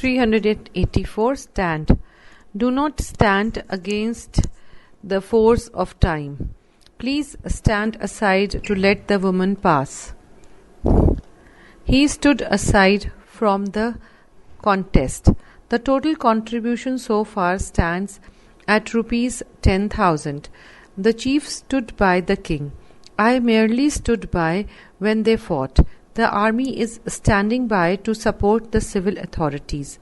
384. Stand. Do not stand against the force of time. Please stand aside to let the woman pass. He stood aside from the contest. The total contribution so far stands at rupees 10,000. The chief stood by the king. I merely stood by when they fought. The army is standing by to support the civil authorities.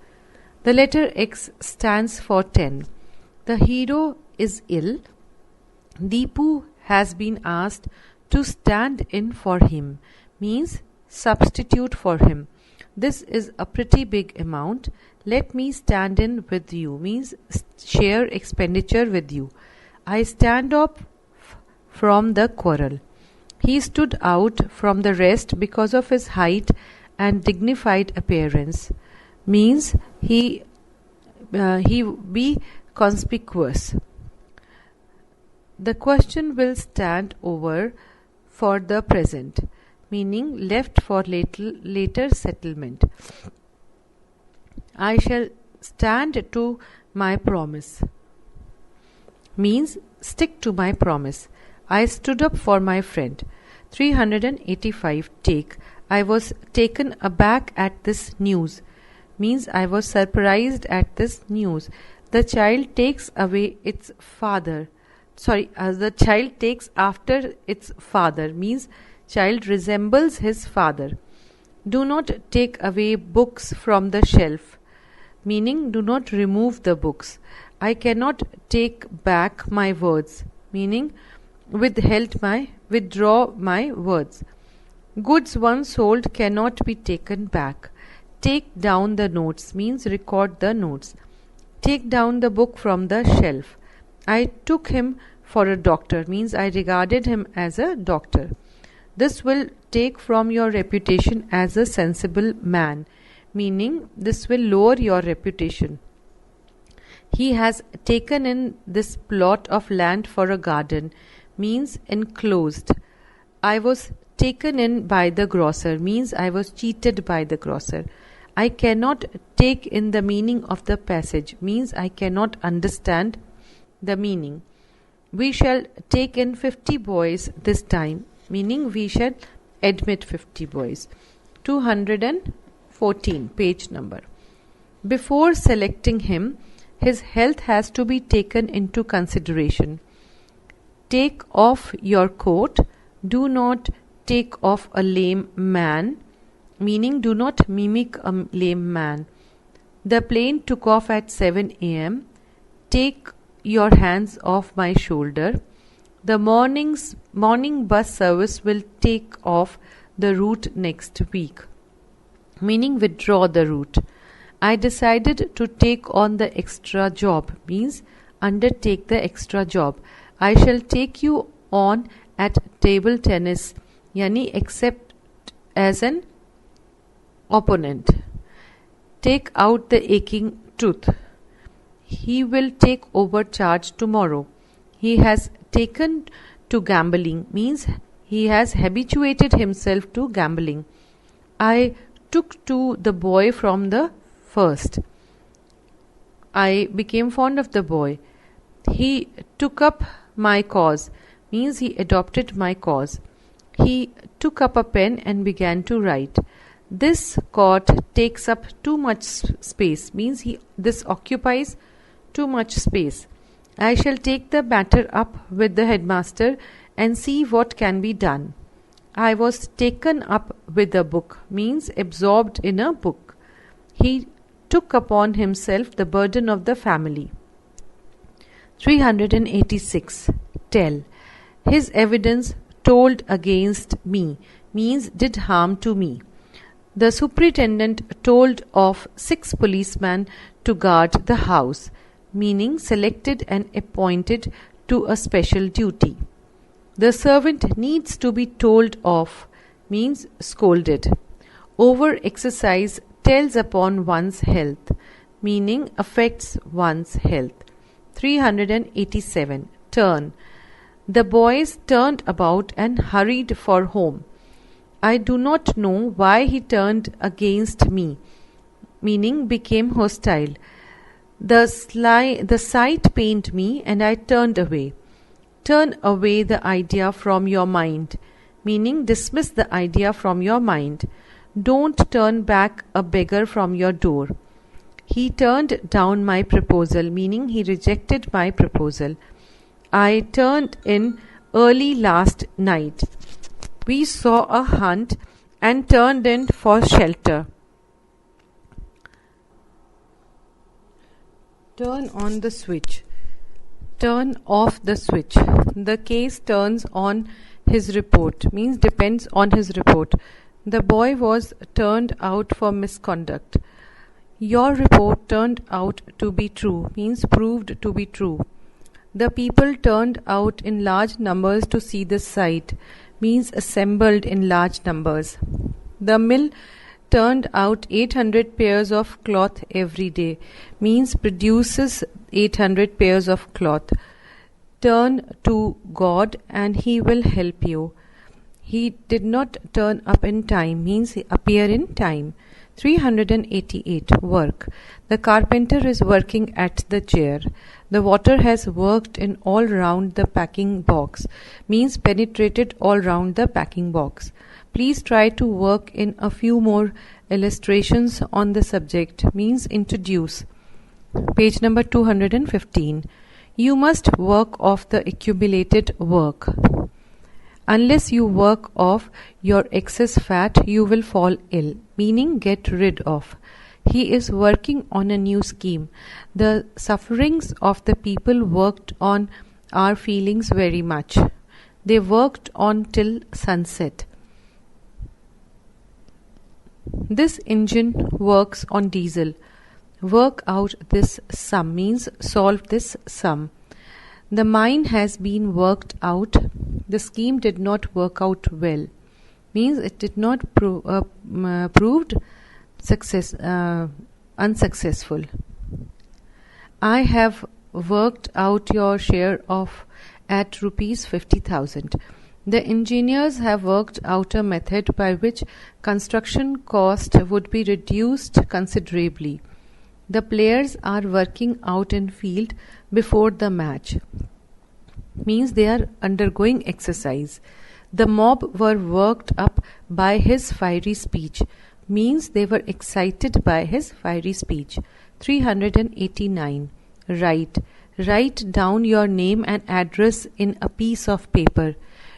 The letter X stands for 10. The hero is ill. Deepu has been asked to stand in for him, means substitute for him. This is a pretty big amount. Let me stand in with you, means share expenditure with you. I stand up from the quarrel. He stood out from the rest because of his height and dignified appearance, means he be conspicuous. The question will stand over for the present, meaning left for later settlement. I shall stand to my promise, means stick to my promise. I stood up for my friend. 385. Take. I was taken aback at this news, means I was surprised at this news. The child takes away its father. The child takes after its father, means child resembles his father. Do not take away books from the shelf, meaning do not remove the books. I cannot take back my words, meaning withdraw my words. Goods once sold cannot be taken back. Take down the notes, means record the notes. Take down the book from the shelf. I took him for a doctor, means I regarded him as a doctor. This will take from your reputation as a sensible man, meaning this will lower your reputation. He has taken in this plot of land for a garden, means enclosed. I was taken in by the grocer, means I was cheated by the grocer. I cannot take in the meaning of the passage, means I cannot understand the meaning. We shall take in 50 boys this time, meaning we shall admit 50 boys. 214. Page number. Before selecting him, his health has to be taken into consideration. Take off your coat. Do not take off a lame man, meaning do not mimic a lame man. The plane took off at 7 a.m. Take your hands off my shoulder. The morning bus service will take off the route next week, meaning withdraw the route. I decided to take on the extra job, means undertake the extra job. I shall take you on at table tennis, yani except as an opponent. Take out the aching tooth. He will take over charge tomorrow. He has taken to gambling, means he has habituated himself to gambling. I took to the boy from the first. I became fond of the boy. He took up my cause, means he adopted my cause. He took up a pen and began to write. This court takes up too much space, means this occupies too much space. I shall take the matter up with the headmaster and see what can be done. I was taken up with a book, means absorbed in a book. He took upon himself the burden of the family. 386. Tell. His evidence told against me, means did harm to me. The superintendent told of 6 policemen to guard the house, meaning selected and appointed to a special duty. The servant needs to be told off, means scolded. Over-exercise tells upon one's health, meaning affects one's health. 387. Turn. The boys turned about and hurried for home. I do not know why he turned against me, meaning became hostile. The sight pained me and I turned away. Turn away the idea from your mind, meaning dismiss the idea from your mind. Don't turn back a beggar from your door. He turned down my proposal, meaning he rejected my proposal. I turned in early last night. We saw a hunt and turned in for shelter. Turn on the switch. Turn off the switch. The case turns on his report, means depends on his report. The boy was turned out for misconduct. Your report turned out to be true, means proved to be true. The people turned out in large numbers to see the sight, means assembled in large numbers. The mill turned out 800 pairs of cloth every day, means produces 800 pairs of cloth. Turn to God and He will help you. He did not turn up in time, means appear in time. 388. Work. The carpenter is working at the chair. The water has worked in all round the packing box, means penetrated all round the packing box. Please try to work in a few more illustrations on the subject, means introduce. Page number 215. You must work off the accumulated work. Unless you work off your excess fat, you will fall ill, meaning get rid of. He is working on a new scheme. The sufferings of the people worked on our feelings very much. They worked on till sunset. This engine works on diesel. Work out this sum, means solve this sum. The mine has been worked out. The scheme did not work out well, means it did not proved unsuccessful. I have worked out your share of at rupees 50,000. The engineers have worked out a method by which construction cost would be reduced considerably. The players are working out in field before the match, means they are undergoing exercise. The mob were worked up by his fiery speech, means they were excited by his fiery speech. 389. Write down your name and address in a piece of paper.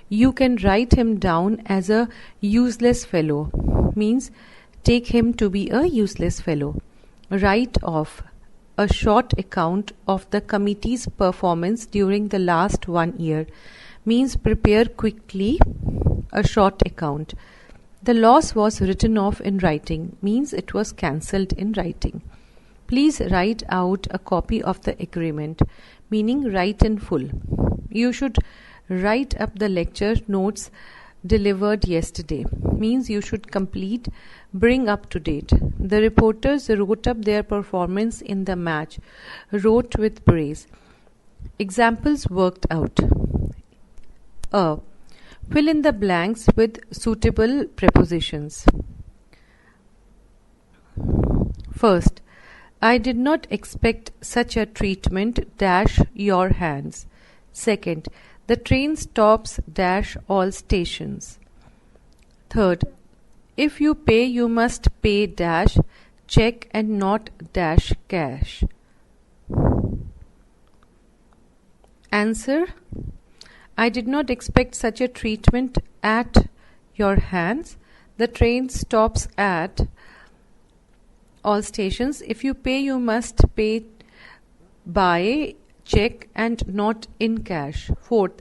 You can write him down as a useless fellow, means take him to be a useless fellow. Write off a short account of the committee's performance during the last 1 year, means prepare quickly a short account. The loss was written off in writing, means it was cancelled in writing. Please write out a copy of the agreement, meaning write in full. You should write up the lecture notes delivered yesterday, means you should complete, bring up to date. The reporters wrote up their performance in the match, wrote with praise. Examples worked out. Fill in the blanks with suitable prepositions. First, I did not expect such a treatment dash your hands. Second, the train stops dash all stations. Third, if you pay, you must pay dash check and not dash cash. Answer: I did not expect such a treatment at your hands. The train stops at all stations. If you pay, you must pay by check and not in cash. Fourth,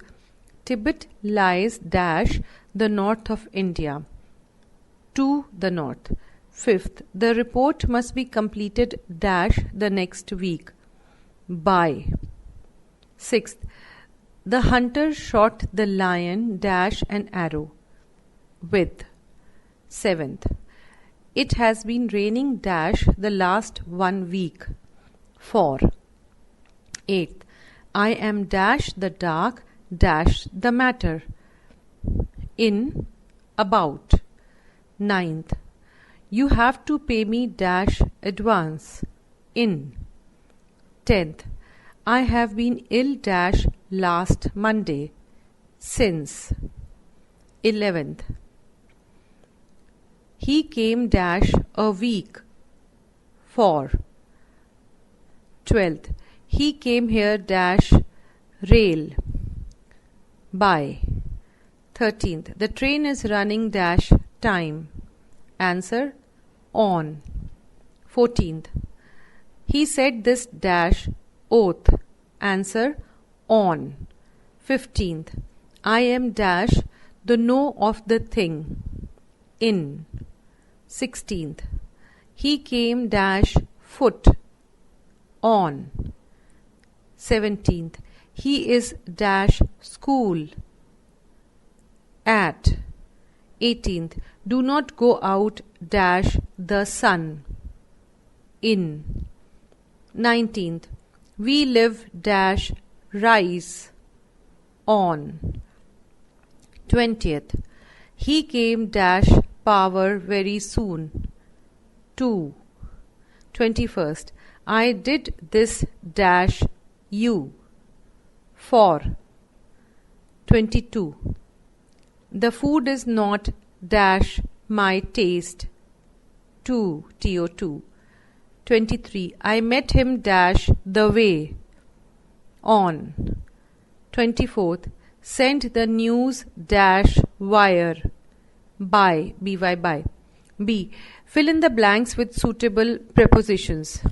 Tibet lies dash the north of India, to the north. Fifth, the report must be completed dash the next week, by. Sixth, the hunter shot the lion dash an arrow, with. Seventh, it has been raining dash the last 1 week, for. Eighth, I am dash the dark dash the matter, in, about. Ninth, You have to pay me dash advance. In. 10th. I have been ill dash last Monday. Since. 11th. He came dash a week. For. 12th. He came here dash rail. By. 13th. The train is running dash time. Answer. On. 14th. He said this dash oath. Answer. On. 15th. I am dash the know of the thing. In. 16th. He came dash foot. On. 17th. He is dash school. At. 18th. Do not go out dash the sun. In. 19th. We live dash rise. On. 20th. He came dash power very soon. To. 21st. I did this dash you. For. 22. The food is not dash my taste. To. To. 23. I met him dash the way. On. 24th. Sent the news dash wire. By. By. B. Fill in the blanks with suitable prepositions.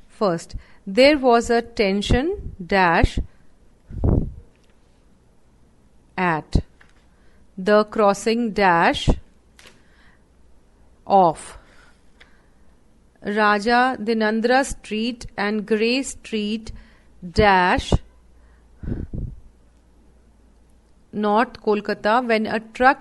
First, there was a tension dash at the crossing dash of Raja Dinandra Street and Grey Street dash North Kolkata when a truck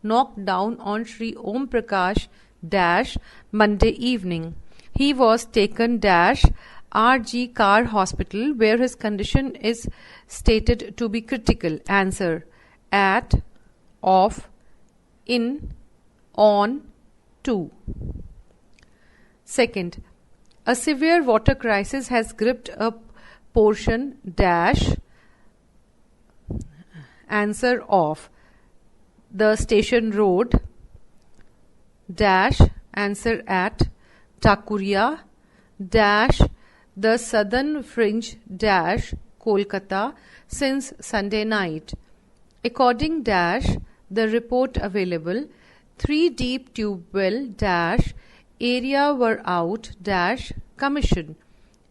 knocked down on Sri Om Prakash dash Monday evening. He was taken dash RG Car Hospital where his condition is stated to be critical. Answer. At, off, in, on, to. Second, a severe water crisis has gripped a portion dash. Answer of the station road dash. Answer at Takuria dash the southern fringe dash Kolkata since Sunday night. According dash the report available, 3 deep tube well dash area were out dash commission,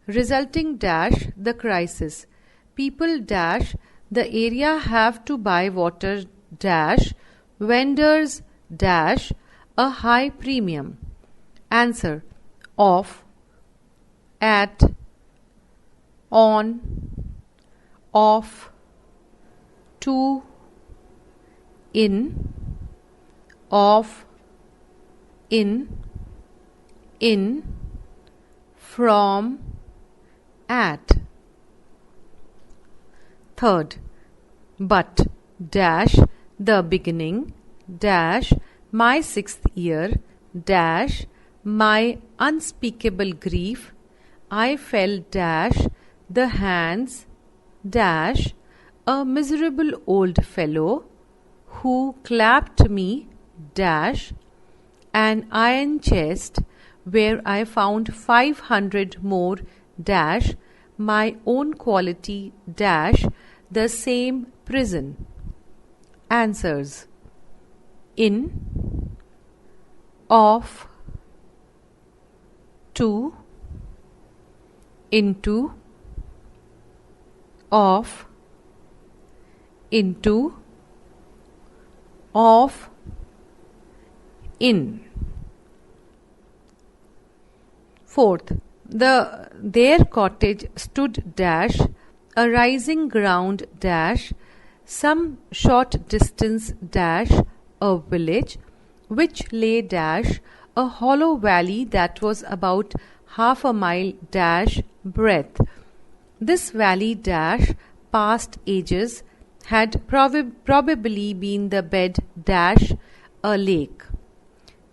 resulting dash the crisis. People dash the area have to buy water dash vendors dash a high premium. Answer. Off, at, on, off, to, in, off, in, from, at. Third, but dash the beginning dash my 6th year dash my unspeakable grief. I fell dash the hands dash a miserable old fellow who clapped me dash an iron chest where I found 500 more dash my own quality dash the same prison. Answers. In, off, to, into, off, into, off, in. Fourth, their cottage stood dash a rising ground dash some short distance dash a village which lay dash a hollow valley that was about half a mile dash breadth. This valley dash past ages had probably been the bed dash a lake.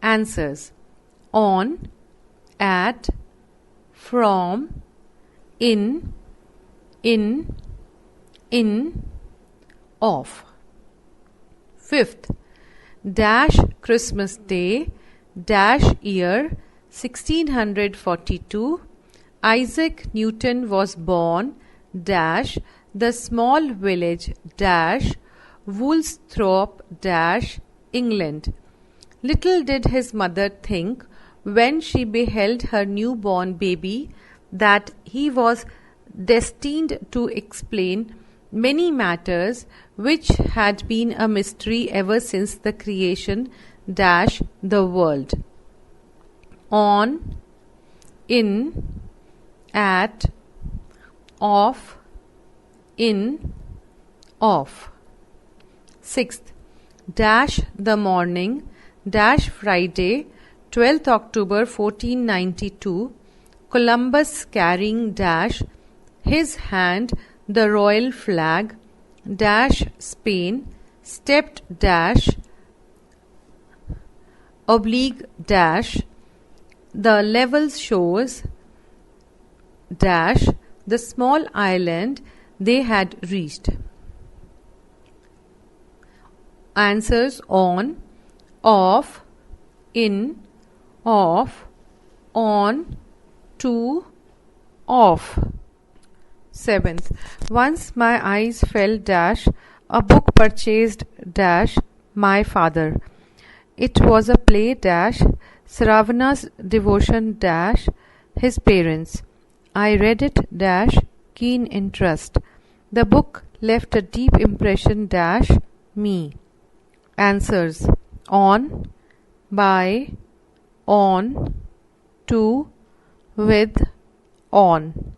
Answers: on, at, from, in, of. Fifth, dash Christmas Day, dash year 1642, Isaac Newton was born, dash the small village dash Woolsthorpe dash England. Little did his mother think, when she beheld her newborn baby, that he was destined to explain many matters which had been a mystery ever since the creation dash the world. On, in, at, off, in, off. Sixth, dash the morning, dash Friday, 12th October 1492, Columbus carrying dash his hand the royal flag, dash Spain, stepped dash oblique dash the level shores dash the small island they had reached. Answers: on, off, in, off, on, to, off. Seventh, once my eyes fell dash a book purchased dash my father. It was a play dash Sravana's devotion dash his parents. I read it dash keen interest. The book left a deep impression dash me. Answers: on, by, on, to, with, on.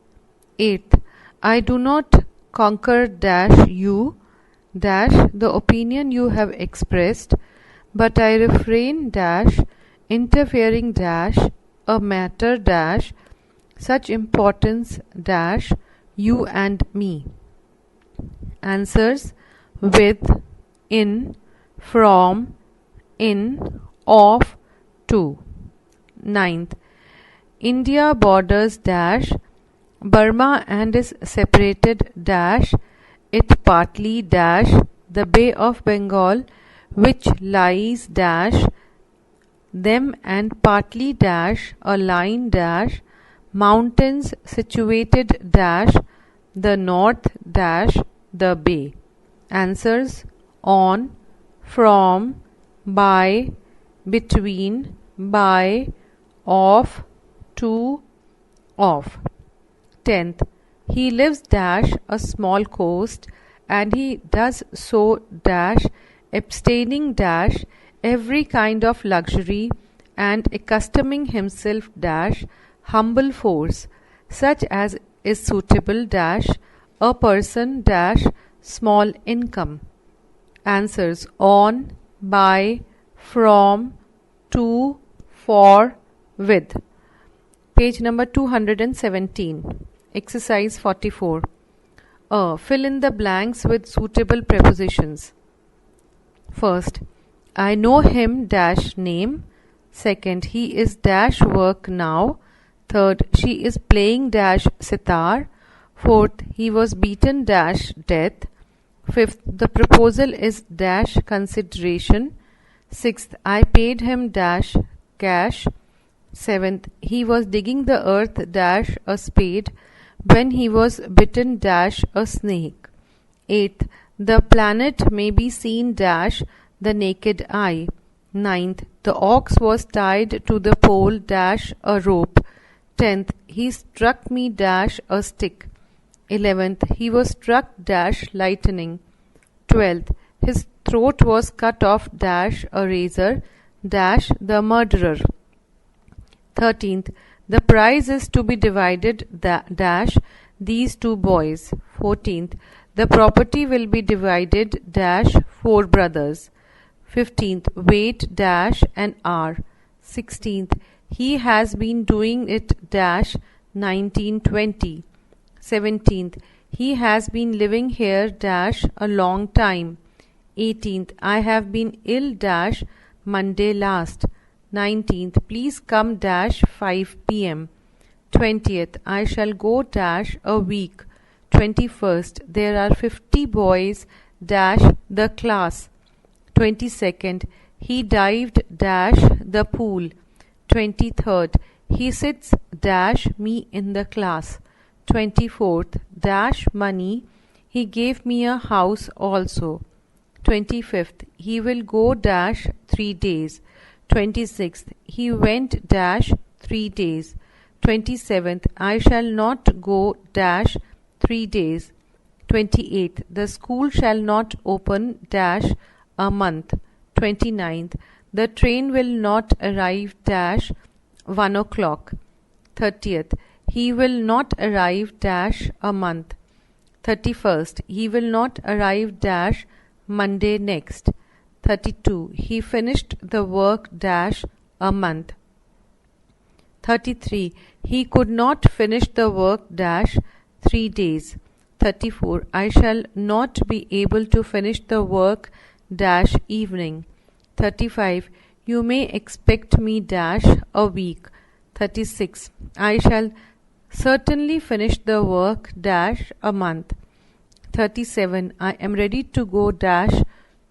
Eighth, I do not conquer dash you dash the opinion you have expressed, but I refrain dash interfering dash a matter dash such importance dash you and me. Answers: with, in, from, in, of, to. Ninth, India borders dash Burma and is separated dash it partly dash the Bay of Bengal which lies dash them and partly dash a line dash mountains situated dash the north dash the bay. Answers: on, from, by, between, by, of, to, of. 10th, he lives dash a small coast and he does so dash abstaining dash every kind of luxury and accustoming himself dash humble force such as is suitable dash a person dash small income. Answers: on, by, from, to, for, with. Page number 217. Exercise 44. Fill in the blanks with suitable prepositions. First, I know him dash name. Second, he is dash work now. Third, she is playing dash sitar. Fourth, he was beaten dash death. Fifth, the proposal is dash consideration. Sixth, I paid him dash cash. Seventh, he was digging the earth dash a spade when he was bitten dash a snake. Eighth, the planet may be seen dash the naked eye. Ninth, the ox was tied to the pole dash a rope. 10th, he struck me dash a stick. 11th, he was struck dash lightning. 12th, his throat was cut off dash a razor dash the murderer. 13th, the prize is to be divided dash these two boys. 14th, the property will be divided dash four brothers. 15th, wait dash an hour. 16th, he has been doing it dash 1920. 17th, He has been living here dash a long time. 18th. I have been ill dash Monday last. 19th. Please come dash 5 p.m. 20th. I shall go dash a week. 21st. There are 50 boys dash the class. 22nd. He dived dash the pool. 23rd. He sits dash me in the class. 24th. Dash money. He gave me a house also. 25th. He will go dash 3 days. 26th. He went dash 3 days. 27th. I shall not go dash 3 days. 28th. The school shall not open dash a month. 29th. The train will not arrive dash 1 o'clock. 30th. He will not arrive dash a month. 31st. He will not arrive dash Monday next. 32. He finished the work dash a month. 33. He could not finish the work dash 3 days. 34. I shall not be able to finish the work dash evening. 35. You may expect me dash a week. 36. I shall certainly finish the work dash a month. 37. I am ready to go dash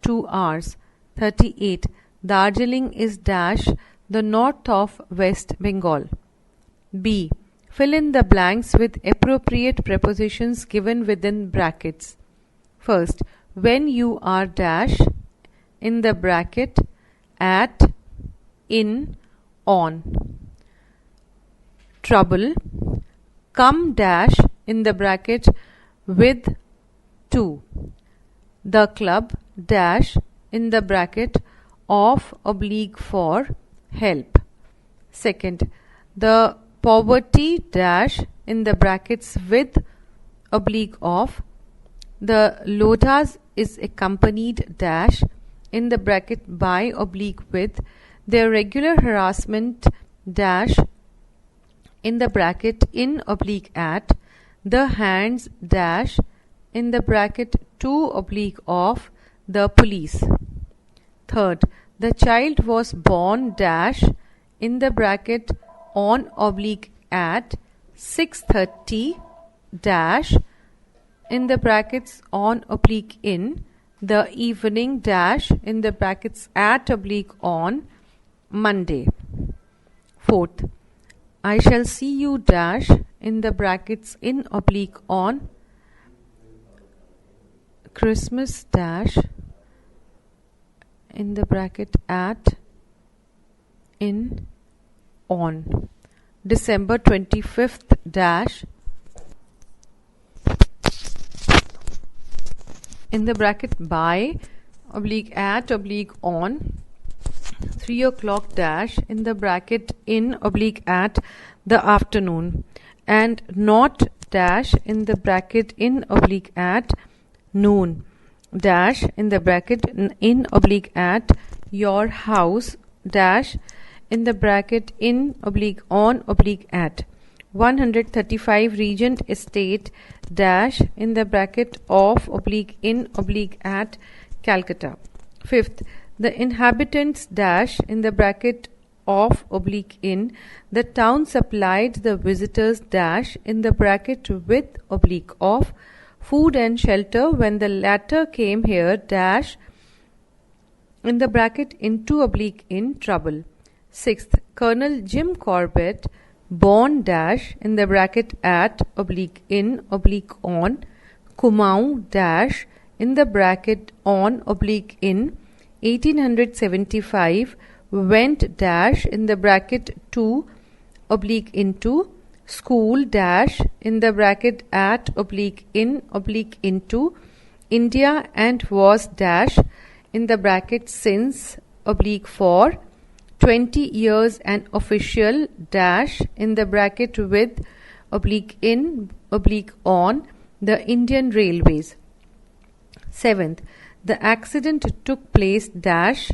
2 hours. 38. Darjeeling is dash the north of West Bengal. B. Fill in the blanks with appropriate prepositions given within brackets. First, when you are dash in the bracket at, in, on. Trouble, come dash in the bracket with, to. The club dash in the bracket of oblique for help. Second, the poverty dash in the brackets with oblique of. The Lodhas is accompanied dash in the bracket by oblique with. Their regular harassment dash in the bracket in oblique at. The hands dash in the bracket to oblique of the police. Third, the child was born dash in the bracket on oblique at 6:30 dash in the brackets on oblique in the evening dash in the brackets at oblique on Monday. Fourth, I shall see you dash in the brackets in oblique on Christmas dash in the bracket at, in, on December 25th dash in the bracket by oblique at oblique on 3 o'clock dash in the bracket in oblique at the afternoon, and not dash in the bracket in oblique at noon dash in the bracket in oblique at your house dash in the bracket in oblique on oblique at 135 Regent Estate dash in the bracket of oblique in oblique at Calcutta. Fifth, the inhabitants dash in the bracket of oblique in the town supplied the visitors dash in the bracket with oblique of food and shelter when the latter came here dash in the bracket into oblique in trouble. Sixth, Colonel Jim Corbett born dash in the bracket at oblique in oblique on Kumaon dash in the bracket on oblique in 1875 went dash in the bracket to oblique into school dash in the bracket at oblique in oblique into India and was dash in the bracket since oblique for 20 years an official dash in the bracket with oblique in oblique on the Indian Railways. Seventh, the accident took place dash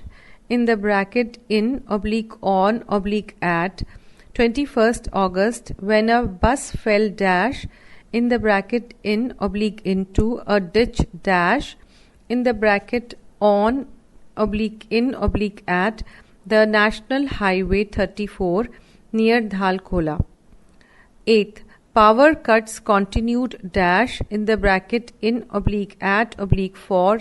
in the bracket in oblique on oblique at 21st August when a bus fell dash in the bracket in oblique into a ditch dash in the bracket on oblique in oblique at the National Highway 34 near Dhalkola. 8th, power cuts continued dash in the bracket in oblique at oblique for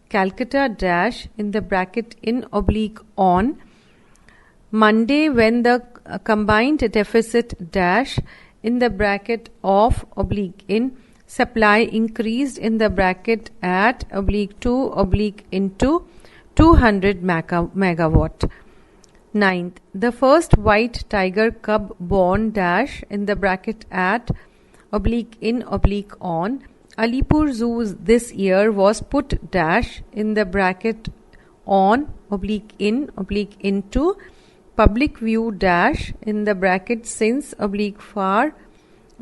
Calcutta dash in the bracket in oblique on Monday when the combined deficit dash in the bracket of oblique in supply increased in the bracket at oblique to oblique into 200 megawatt. 9th, the first white tiger cub born dash in the bracket at oblique in oblique on Alipur Zoo this year was put dash in the bracket on oblique in oblique into public view dash in the bracket since oblique for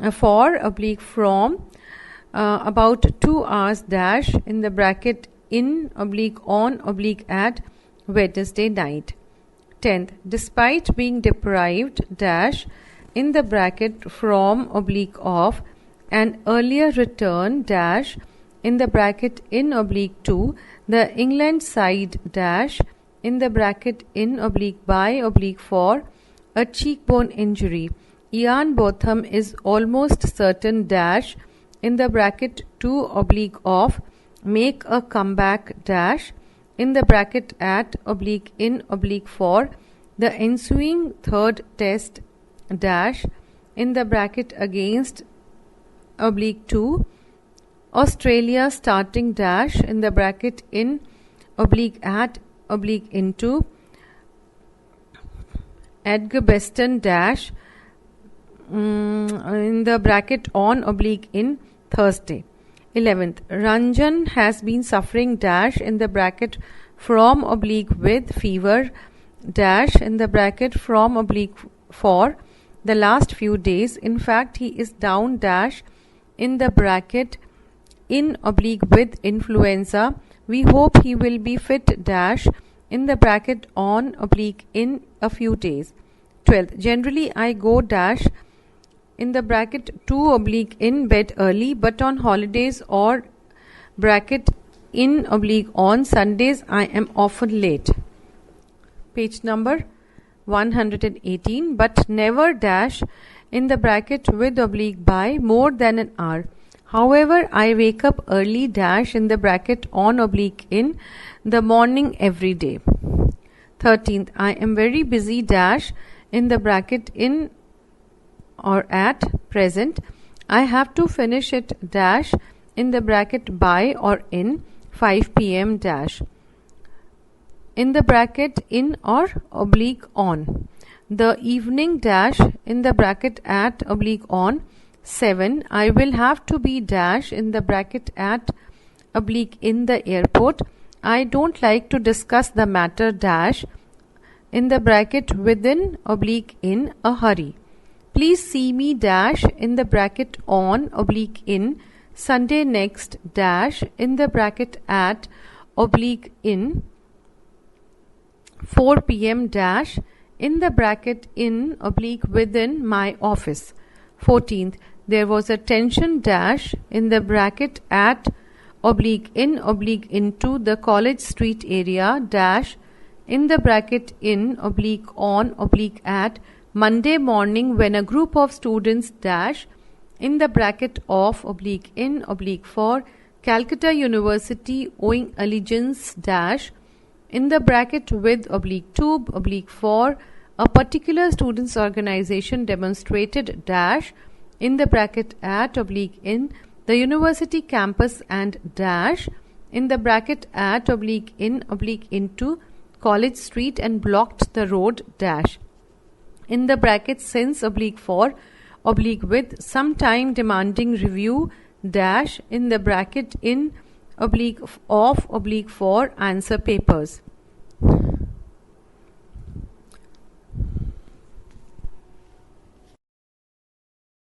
oblique from about 2 hours dash in the bracket in oblique on oblique at Wednesday night. 10th, despite being deprived dash in the bracket from oblique of an earlier return dash in the bracket in oblique to the England side dash in the bracket in oblique by oblique for a cheekbone injury. Ian Botham is almost certain dash in the bracket to oblique of make a comeback dash in the bracket at oblique in oblique for the ensuing third test dash in the bracket against oblique 2 Australia starting dash in the bracket in oblique at oblique into Edgbaston dash in the bracket on oblique in Thursday. 11th, Ranjan has been suffering dash in the bracket from oblique with fever dash in the bracket from oblique for the last few days. In fact, he is down dash in the bracket in oblique with influenza. We hope he will be fit dash in the bracket on oblique in a few days. 12th, generally I go dash in the bracket to oblique in bed early, but on holidays or bracket in oblique on Sundays I am often late. Page number 118, but never dash in the bracket with oblique by more than an hour. However, I wake up early dash in the bracket on oblique in the morning every day. 13th, I am very busy dash in the bracket in or at present. I have to finish it dash in the bracket by or in 5 p.m. dash in the bracket in or oblique on the evening dash in the bracket at oblique on 7. I will have to be dash in the bracket at oblique in the airport. I don't like to discuss the matter dash in the bracket within oblique in a hurry. Please see me dash in the bracket on oblique in Sunday next dash in the bracket at oblique in 4 p.m. dash in the bracket in oblique within my office. 14th, there was a tension dash in the bracket at oblique in oblique into the College Street area dash in the bracket in oblique on oblique at Monday morning when a group of students dash in the bracket of oblique in oblique for Calcutta University owing allegiance dash in the bracket with oblique to oblique for a particular students organization demonstrated dash in the bracket at oblique in the university campus and dash in the bracket at oblique in oblique into College Street and blocked the road dash in the bracket since oblique for oblique with some time demanding review dash in the bracket in oblique of oblique for answer papers.